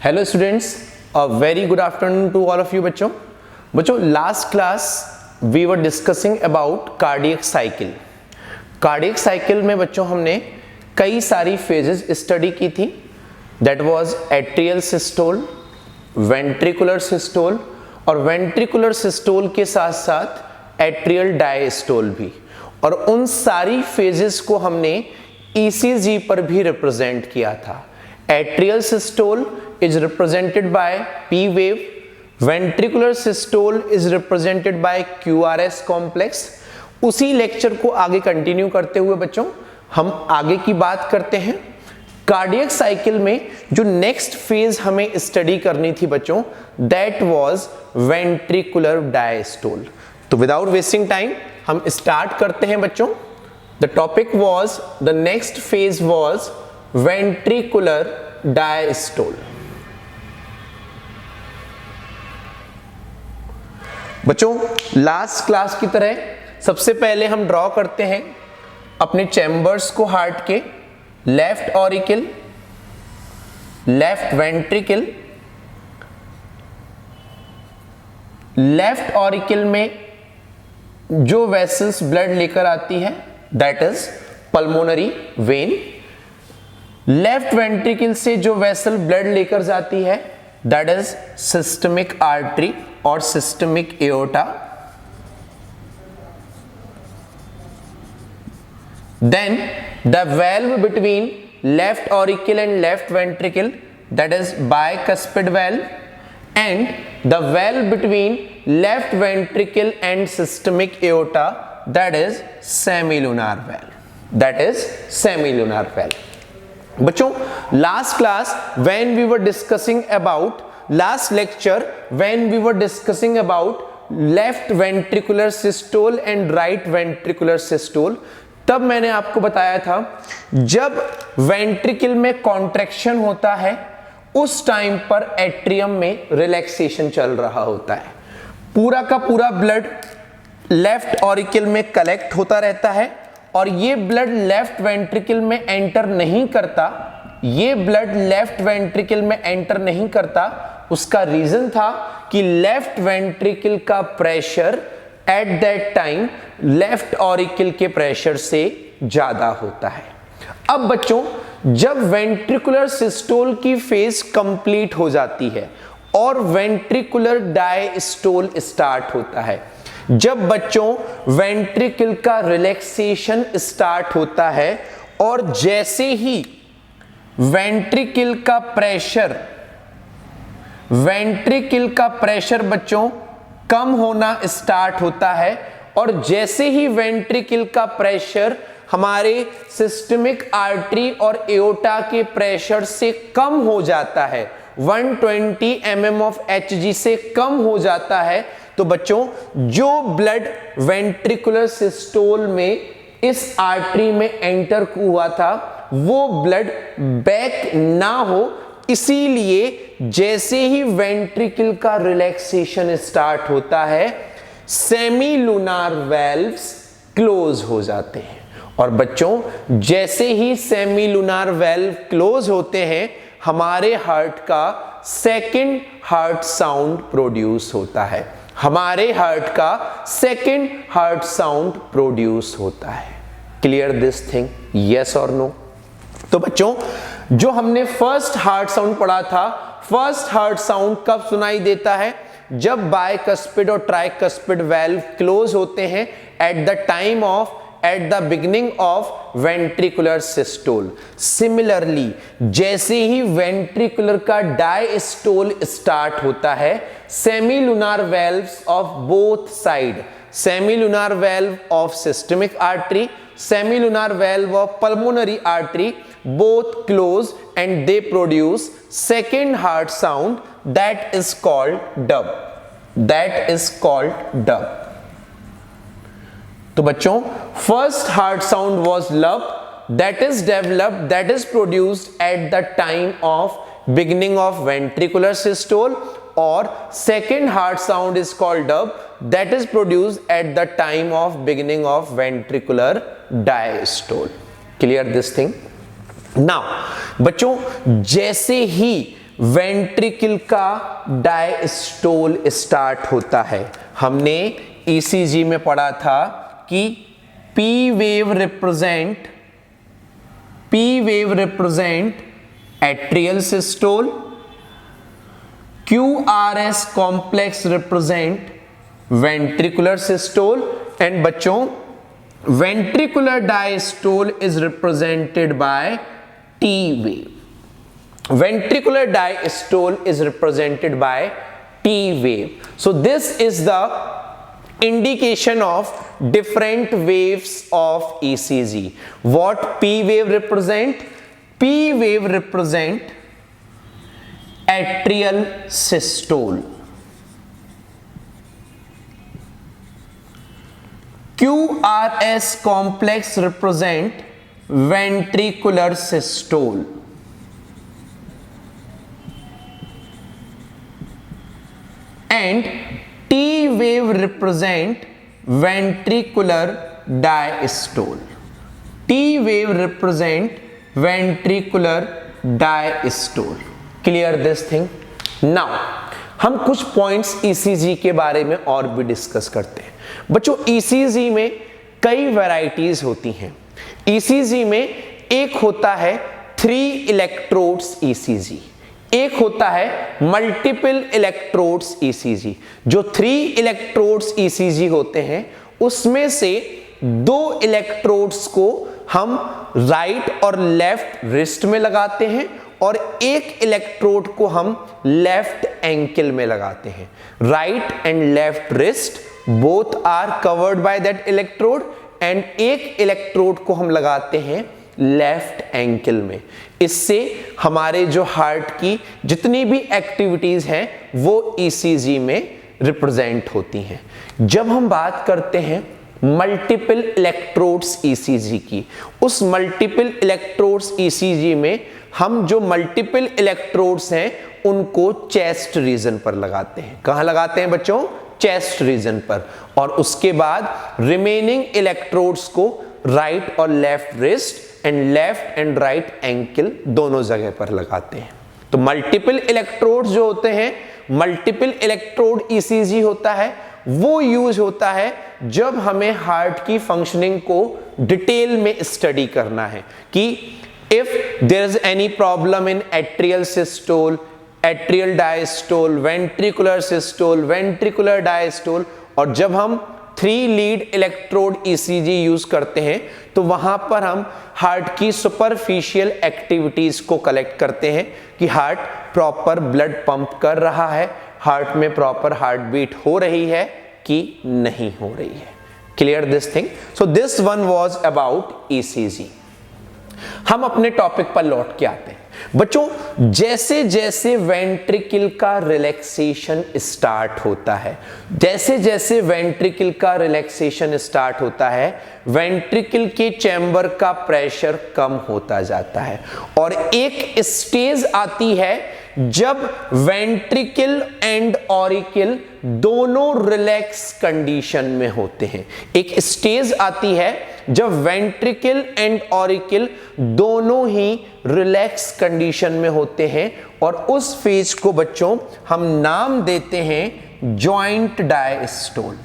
Hello students, a very good afternoon to all of you. बच्चों last class we were discussing about cardiac cycle. Cardiac cycle में बच्चों हमने कई सारी phases study की थी। That was atrial systole, ventricular systole और ventricular systole के साथ साथ एट्रियल डायस्टोल भी। और उन सारी फेजेस को हमने ईसीजी पर भी रिप्रेजेंट किया था। Atrial systole is represented by P wave, ventricular systole is represented by QRS complex। उसी लेक्चर को आगे कंटिन्यू करते हुए बच्चों हम आगे की बात करते हैं। कार्डियक साइकिल में जो नेक्स्ट फेज हमें स्टडी करनी थी बच्चों, दैट वाज वेंट्रिकुलर डायस्टोल। तो विदाउट वेस्टिंग टाइम हम स्टार्ट करते हैं बच्चों। The topic was, the next phase was ventricular diastole. बच्चों लास्ट क्लास की तरह सबसे पहले हम ड्रॉ करते हैं अपने चैम्बर्स को हार्ट के। Left auricle, left ventricle, left auricle में जो वेसल्स ब्लड लेकर आती है that is pulmonary vein. Left ventricle से जो वेसल ब्लड लेकर जाती है दैट इज सिस्टमिक आर्टरी और systemic aorta. Then the valve between left auricle and left ventricle that is bicuspid valve, and the valve between left ventricle and systemic aorta that is semilunar valve, that is semilunar valve. बच्चों last class when we were discussing about, last lecture when we were discussing about left ventricular systole and right ventricular systole, तब मैंने आपको बताया था जब ventricle में contraction होता है उस टाइम पर एट्रियम में रिलैक्सेशन चल रहा होता है। पूरा का पूरा ब्लड लेफ्ट ऑरिकल में कलेक्ट होता रहता है और ये ब्लड लेफ्ट वेंट्रिकल में एंटर नहीं करता। ये ब्लड लेफ्ट वेंट्रिकल में एंटर नहीं करता, उसका रीजन था कि लेफ्ट वेंट्रिकल का pressure at that time left auricle के प्रेशर से ज्यादा होता है। अब बच्चों जब वेंट्रिकुलर सिस्टोल की फेज कंप्लीट हो जाती है और वेंट्रिकुलर डायस्टोल स्टार्ट होता है, जब बच्चों वेंट्रिकल का रिलैक्सेशन स्टार्ट होता है और जैसे ही वेंट्रिकल का प्रेशर बच्चों कम होना स्टार्ट होता है और जैसे ही वेंट्रिकल का प्रेशर हमारे सिस्टमिक आर्टरी और एओर्टा के प्रेशर से कम हो जाता है, 120 mm of Hg से कम हो जाता है, तो बच्चों जो ब्लड वेंट्रिकुलर सिस्टोल में इस आर्टरी में एंटर हुआ था वो ब्लड बैक ना हो, इसीलिए जैसे ही वेंट्रिकल का रिलैक्सेशन स्टार्ट होता है सेमीलुनार वेल्व्स क्लोज हो जाते हैं। और बच्चों जैसे ही सेमीलुनार वेल्व क्लोज होते हैं हमारे हार्ट का सेकंड हार्ट साउंड प्रोड्यूस होता है, हमारे हार्ट का सेकंड हार्ट साउंड प्रोड्यूस होता है। क्लियर दिस थिंग, यस और नो? तो बच्चों जो हमने फर्स्ट हार्ट साउंड पढ़ा था, फर्स्ट हार्ट साउंड कब सुनाई देता है? जब बाइकस्पिड और ट्राइकस्पिड वेल्व क्लोज होते हैं at the beginning of ventricular systole. Similarly जैसे ही वेंट्रिकुलर का डायस्टोल स्टार्ट होता है, semilunar valves of both side, semilunar valve of systemic artery, semilunar valve of pulmonary artery both close and they produce second heart sound that is called dub, that is called dub। तो बच्चों first heart sound was lub, that is developed, that is produced at the time of beginning of ventricular systole, और second heart sound is called dub, that is produced at the time of beginning of ventricular diastole। Clear this thing? Now बच्चों जैसे ही ventricle का diastole start होता है। हमने ECG में पढ़ा था कि P wave represent atrial systole, QRS complex represent ventricular systole, and बच्चों ventricular diastole is represented by T wave. Ventricular diastole is represented by T wave. So this is the indication of different waves of ECG. What P wave represent? P wave represent atrial systole. QRS complex represent ventricular systole, and T wave represent ventricular diastole. T wave represent ventricular diastole. Clear this thing? Now हम कुछ points ECG के बारे में और भी discuss करते हैं। बच्चों ईसीजी में कई वैरायटीज होती हैं। ईसीजी में एक होता है 3 इलेक्ट्रोड्स ईसीजी, एक होता है मल्टीपल इलेक्ट्रोड्स ईसीजी। जो 3 इलेक्ट्रोड्स ईसीजी होते हैं उसमें से 2 इलेक्ट्रोड्स को हम राइट और लेफ्ट रिस्ट में लगाते हैं और एक इलेक्ट्रोड को हम लेफ्ट एंकल में लगाते हैं। Right and left wrist both are covered by that electrode, and एक इलेक्ट्रोड को हम लगाते हैं लेफ्ट एंकल में। इससे हमारे जो हार्ट की जितनी भी एक्टिविटीज हैं वो ईसीजी में रिप्रेजेंट होती हैं। जब हम बात करते हैं मल्टीपल इलेक्ट्रोड्स ईसीजी की, उस मल्टीपल इलेक्ट्रोड्स ईसीजी में हम जो मल्टीपल इलेक्ट्रोड्स हैं उनको चेस्ट रीजन पर लगाते हैं। कहां लगाते हैं बच्चों? चेस्ट रीजन पर। और उसके बाद रिमेनिंग इलेक्ट्रोड्स को राइट और left wrist and left and right ankle दोनों जगह पर लगाते हैं। तो मल्टीपल इलेक्ट्रोड्स जो होते हैं, मल्टीपल इलेक्ट्रोड ईसीजी होता है, वो यूज होता है जब हमें हार्ट की फंक्शनिंग को डिटेल में स्टडी करना है कि if there is any problem in atrial systole, atrial diastole, ventricular systole, ventricular diastole, और जब हम 3 लीड इलेक्ट्रोड ईसीजी यूज करते हैं तो वहां पर हम हार्ट की सुपरफिशियल एक्टिविटीज को कलेक्ट करते हैं कि हार्ट प्रॉपर ब्लड पंप कर रहा है, हार्ट में प्रॉपर हार्ट बीट हो रही है कि नहीं हो रही है। Clear this thing? So this one was about ECG. हम अपने टॉपिक पर लौट के आते हैं। बच्चों जैसे जैसे वेंट्रिकल का रिलैक्सेशन स्टार्ट होता है, जैसे जैसे वेंट्रिकल का रिलैक्सेशन स्टार्ट होता है, वेंट्रिकल के चैम्बर का प्रेशर कम होता जाता है और एक स्टेज आती है जब वेंट्रिकल एंड ऑरिकल दोनों रिलैक्स कंडीशन में होते हैं। एक स्टेज आती है जब वेंट्रिकल एंड ऑरिकल दोनों ही रिलैक्स कंडीशन में होते हैं और उस फेज को बच्चों हम नाम देते हैं जॉइंट डायस्टोल।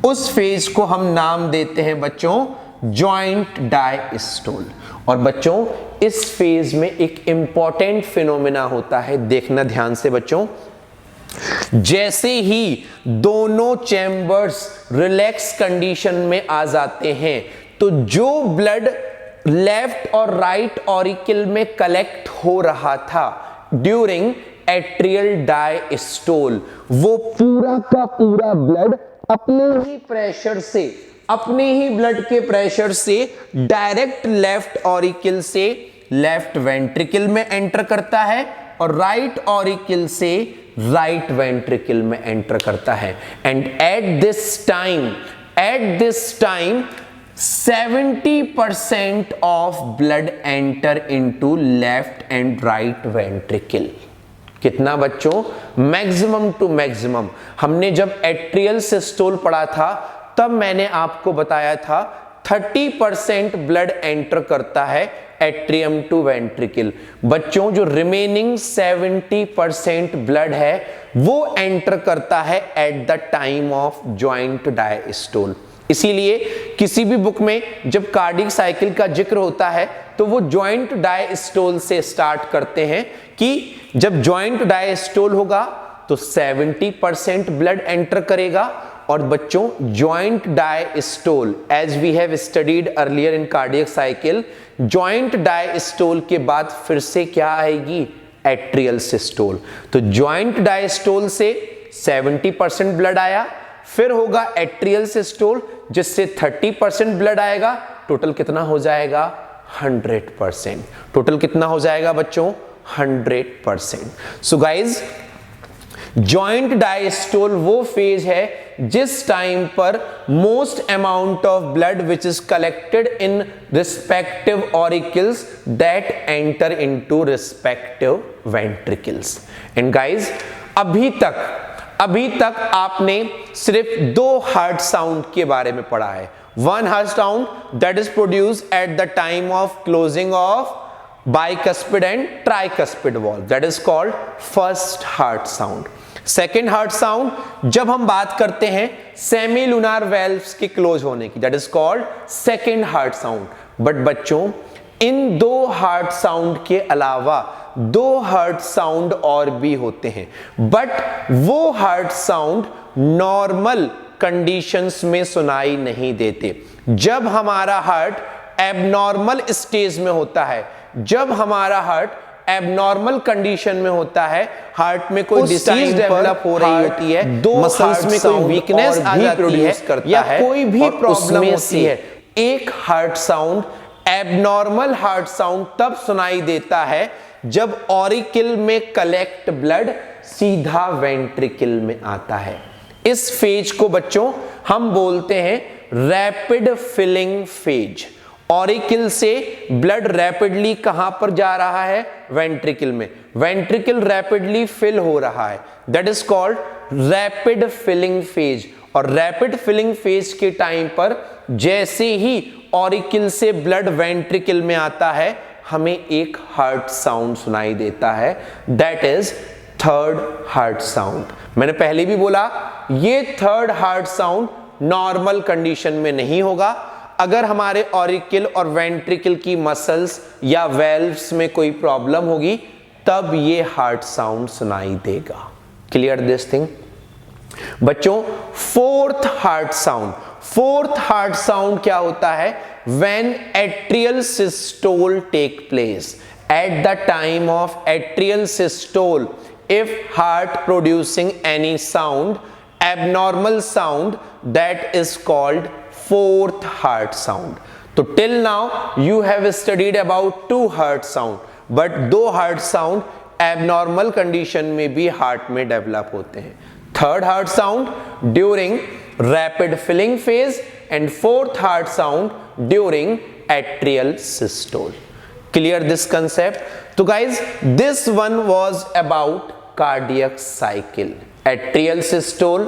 उस फेज को हम नाम देते हैं बच्चों जॉइंट डायस्टोल। और बच्चों इस फेज में एक इंपॉर्टेंट फिनोमेना होता है, देखना ध्यान से बच्चों। जैसे ही दोनों चैम्बर्स रिलैक्स कंडीशन में आ जाते हैं तो जो ब्लड लेफ्ट और राइट ऑरिकल में कलेक्ट हो रहा था ड्यूरिंग एट्रियल डायस्टोल, वो पूरा का पूरा ब्लड अपने ही प्रेशर से, अपने ही ब्लड के प्रेशर से डायरेक्ट लेफ्ट ऑरिकल से लेफ्ट वेंट्रिकल में एंटर करता है और राइट ऑरिकल से राइट वेंट्रिकल में एंटर करता है। And at this time 70% of blood enter into left and right ventricle. कितना बच्चों? Maximum two maximum. हमने जब एट्रियल सिस्टोल पढ़ा था तब मैंने आपको बताया था 30% ब्लड एंटर करता है एट्रियम टू वेंट्रिकल। बच्चों जो रिमेनिंग 70% ब्लड है वो एंटर करता है eight the time of joint diastole. इसीलिए किसी भी बुक में जब कार्डियक साइकिल का जिक्र होता है तो वो जॉइंट डायस्टोल से स्टार्ट करते हैं कि जब जॉइंट डायस्टोल होगा तो 70% ब्लड एंटर करेगा। और बच्चों joint diastole as we have studied earlier in cardiac cycle, joint diastole के बाद फिर से क्या आएगी, एट्रियल सिस्टोल। तो जॉइंट डायस्टोल से 70% ब्लड आया, फिर होगा एट्रियल सिस्टोल जिससे 30% ब्लड आएगा, टोटल कितना हो जाएगा 100%। टोटल कितना हो जाएगा बच्चों 100%। सो गाइज जॉइंट डायस्टोल वो फेज है जिस टाइम पर most amount of blood which is collected in respective auricles that enter into respective ventricles. And guys अभी तक आपने सिर्फ 2 हार्ट साउंड के बारे में पढ़ा है। One heart sound that is produced at the time of closing of bicuspid and tricuspid valve, that is called first heart sound. Second heart sound जब हम बात करते हैं सेमी लूनार वेल्व्स के क्लोज होने की, that is called second heart sound. But बच्चों इन 2 heart sound के अलावा 2 हार्ट साउंड और भी होते हैं, बट वो हार्ट साउंड नॉर्मल कंडीशंस में सुनाई नहीं देते। जब हमारा हार्ट एबनॉर्मल स्टेज में होता है, जब हमारा हार्ट एबनॉर्मल कंडीशन में होता है, हार्ट में कोई डिसीज डेवलप हो रही होती है, मसल्स में कोई वीकनेस आ जाती है या कोई भी प्रॉब्लम होती है, एक heart sound abnormal heart sound तब सुनाई देता है जब ऑरिकल में कलेक्ट ब्लड सीधा वेंट्रिकल में आता है। इस फेज को बच्चों हम बोलते हैं रैपिड फिलिंग फेज। ऑरिकल से ब्लड रैपिडली कहां पर जा रहा है, वेंट्रिकल में। वेंट्रिकल रैपिडली फिल हो रहा है, that is called rapid filling phase. और रैपिड फिलिंग फेज के टाइम पर जैसे ही ऑरिकल से ब्लड वेंट्रिकल में आता है, हमें एक हार्ट साउंड सुनाई देता है, that is third heart sound. मैंने पहले भी बोला ये third heart sound normal condition में नहीं होगा। अगर हमारे ऑरिकल और वेंट्रिकल की मसल्स या वेल्व्स में कोई प्रॉब्लम होगी तब ये हार्ट साउंड सुनाई देगा। क्लियर दिस थिंग बच्चों। फोर्थ हार्ट साउंड क्या होता है, when atrial systole take place. At the time of atrial systole if heart producing any sound, abnormal sound, that is called fourth heart sound. तो till now you have studied about 2 heart sound, but 2 heart sound abnormal condition में भी heart में develop होते हैं। Third heart sound during rapid filling phase and fourth heart sound during atrial systole. Clear this concept? तो guys this one was about cardiac cycle, atrial systole,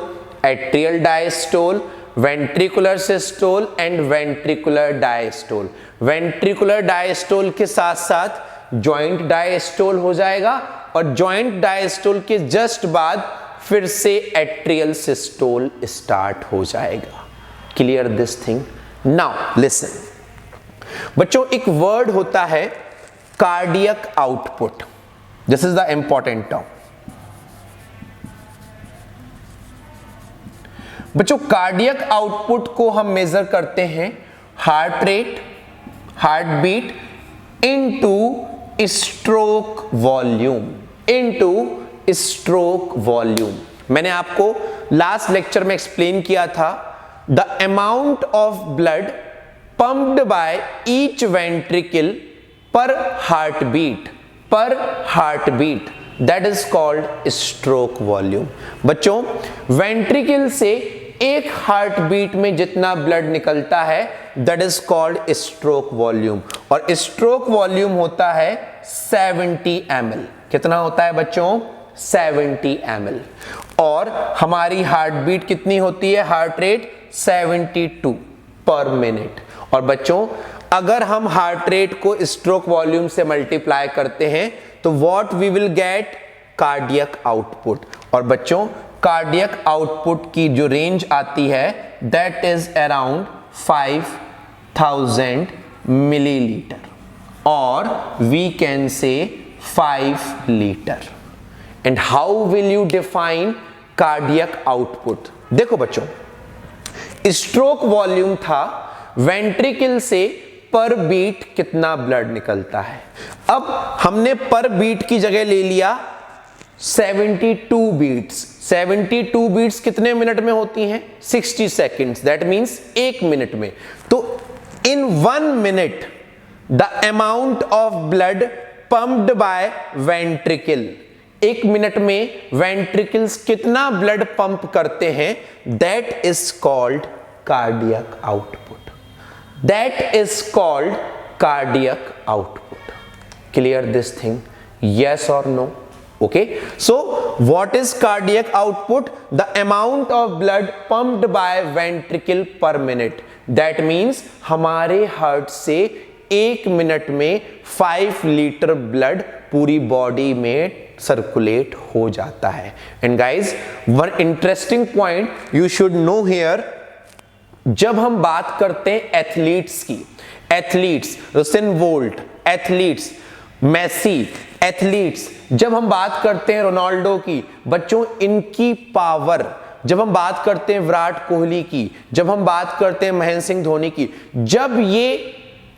atrial diastole, ventricular systole and ventricular diastole. Ventricular diastole के साथ साथ joint diastole हो जाएगा और joint diastole के just बाद फिर से एट्रियल सिस्टोल स्टार्ट हो जाएगा। Clear this thing? Now listen बच्चों, एक वर्ड होता है cardiac output. This is the important term. बच्चों कार्डियक आउटपुट को हम मेजर करते हैं heart rate, heart beat into stroke volume. मैंने आपको लास्ट लेक्चर में एक्सप्लेन किया था the amount of blood pumped by each ventricle per heart beat that is called stroke volume. बच्चों वेंट्रिकल से एक हार्ट बीट में जितना ब्लड निकलता है that is called stroke volume. और स्ट्रोक वॉल्यूम होता है 70 ml। कितना होता है बच्चों? 70 ml। और हमारी हार्ट बीट कितनी होती है, हार्ट रेट 72 पर मिनट। और बच्चों अगर हम हार्ट रेट को स्ट्रोक वॉल्यूम से मल्टीप्लाई करते हैं तो what we will get, cardiac output. और बच्चों कार्डियक आउटपुट की जो रेंज आती है दैट इज अराउंड 5000 मिलीलीटर और we can say 5 litre. And how will you define cardiac output? देखो बच्चों, स्ट्रोक वॉल्यूम था वेंट्रिकल से पर बीट कितना ब्लड निकलता है। अब हमने पर बीट की जगह ले लिया 72 बीट्स। 72 बीट्स कितने मिनट में होती हैं? 60 सेकेंड्स, दैट मीन्स 1 मिनट में। तो in 1 minute the amount of blood pumped by ventricle, 1 minute में वेंट्रिकल्स कितना ब्लड पंप करते हैं, that is called cardiac output. That is called cardiac output. Clear this thing? yes or no? Okay, so what is cardiac output? The amount of blood pumped by ventricle per minute. That means हमारे heart से 1 minute में 5 litre blood पूरी body में circulate हो जाता है। And guys one interesting point you should know here, जब हम बात करते हैं एथलीट्स की, athletes Usain Bolt, athletes Messi, athletes, जब हम बात करते हैं रोनाल्डो की, बच्चों इनकी पावर, जब हम बात करते हैं विराट कोहली की, जब हम बात करते हैं महेंद्र सिंह धोनी की, जब ये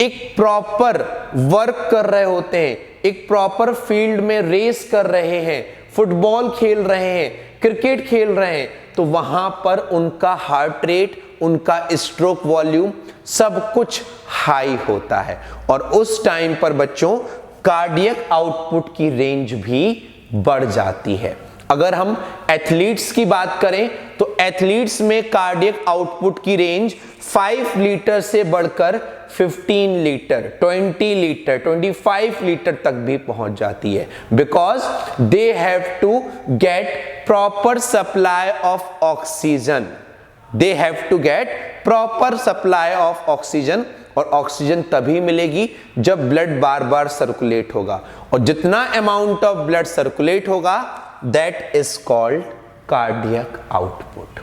एक प्रॉपर वर्क कर रहे होते हैं, एक प्रॉपर फील्ड में रेस कर रहे हैं, फुटबॉल खेल रहे हैं, क्रिकेट खेल रहे हैं, तो वहां पर उनका हार्ट रेट, उनका स्ट्रोक वॉल्यूम सब कुछ हाई होता है। और उस टाइम पर बच्चों कार्डियक आउटपुट की रेंज भी बढ़ जाती है। अगर हम एथलीट्स की बात करें तो एथलीट्स में कार्डियक आउटपुट की रेंज 5 लीटर से बढ़कर 15 लीटर, 20 लीटर, 25 लीटर तक भी पहुंच जाती है, because they have to get proper supply of oxygen. They have to get proper supply of oxygen, और ऑक्सीजन तभी मिलेगी जब ब्लड बार बार सर्कुलेट होगा, और जितना अमाउंट ऑफ ब्लड सर्कुलेट होगा that is called cardiac output.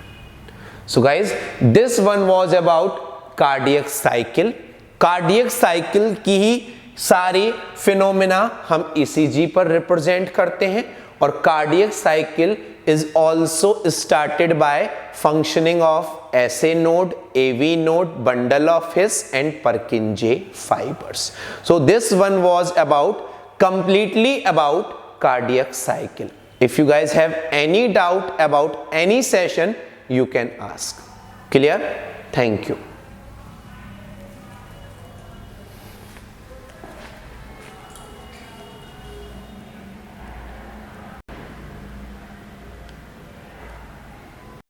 So guys this one was about cardiac cycle. Cardiac cycle की ही सारी फिनोमेना हम ईसीजी पर रिप्रेजेंट करते हैं, और cardiac cycle is also started by functioning of SA node, AV node, bundle of His and Purkinje fibers. So this one was about completely about cardiac cycle. If you guys have any doubt about any session, you can ask. Clear? Thank you.